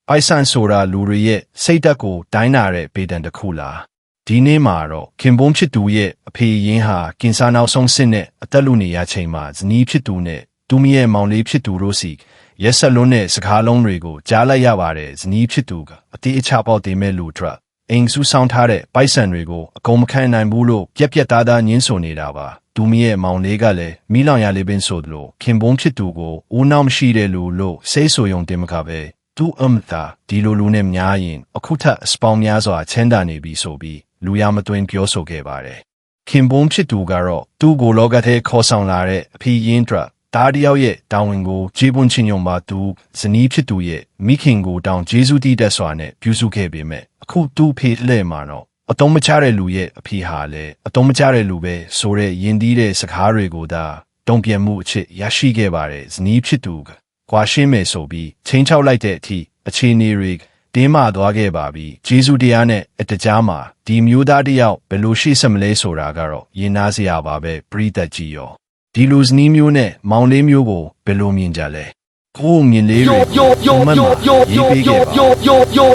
ပိုက်ဆံဆိုတာလူတွေရဲ့စိတ်ဓာတ်ကိုတိုင်းနာတဲ့ပေတံတစ်ခုလားဒီနေ့မှာတော့ခင်ပွန်းဖြစ်သူရဲ့အဖေရင်းဟာကင်ဆာနောက်ဆုံးစစ်နဲ့အသက်လူနေရချိန်မှာဇနီးဖြစ်သူနဲ့သူမရဲ့မောင်လေးဖြစ်သူတို့စီရက်ဆက်လွန်းတဲ့စကားလုံးတွေကိုကြားလိုက်ရပါတယ်ဇနီးဖြစ်သူကအတေးအချပေါက်တင်မဲ့လူထက်အိမ်ဆူဆောင်ထားတဲ့ပိုက်ဆံတွေကိုအကုန်မခံနိုင်ဘူးလို့ပြက်ပြက်သားသားညင်းဆိုနေတာပါသူမရဲ့မောင်လေးကလည်းမိလောင်ရလေးပင်ဆိုသလိုခင်ပွန်းဖြစ်သူကိုဦးနှောက်မရှိတဲ့လူလို့စိတ်ဆိုယုံတင်မကပဲသူသာဒီလိုလူနဲ့များရင်အခုထက်အစပေါင်းများစွာချမ်းသာနေပြီဆိုပြီးလူရမသွင်းပြောဆိုခဲ့ပါတယ်ခင်ပွန်းဖြစ်သူကတော့သူ့ကိုလောကထဲခေါ်ဆောင်လာတဲ့အဖေရင်းအတွက်တားတယောက်ရဲ့တာဝန်ကိုကျေးပွန်ချင်းယုံပါသူဇနီးဖြစ်သူရဲ့မိခင်ကိုတောင်ဂျေဇုတီးတက်စွာနဲ့ပြုစုခဲ့ပေမဲ့အခုသူ့ဖေလှဲ့မှာတော့အတုံးမချတဲ့လူရဲ့အဖေဟာလည်းအတုံးမချတဲ့လူပဲဆိုတဲ့ယဉ်တီးတဲ့စကားတွေကိုသာတုံ့ပြန်မှုအချစ်ရရှိခဲ့ပါတယ်ဇနီးဖြစ်သူကွာရှင်းမယ်ဆိုပြီးချင်းချောက်လိုက်တဲ့အထိအခြေအနေတွေတင်းမာသွားခဲ့ပါပြီဂျေဇုတရားနဲ့အတကြားမှာဒီမျိုးသားတယောက်ဘယ်လိုရှိစမလဲဆိုတာကတော့ရင်နာစရာပါပဲပရိသတ်ကြီးရောဒီလူဇနီးမျိုးနဲ့မောင်လေးမျိုးကိုဘယ်လိုမြင်ကြလဲကိုယ်မြင်လေးတွေမမှန်ရေးပေးခဲ့ပါ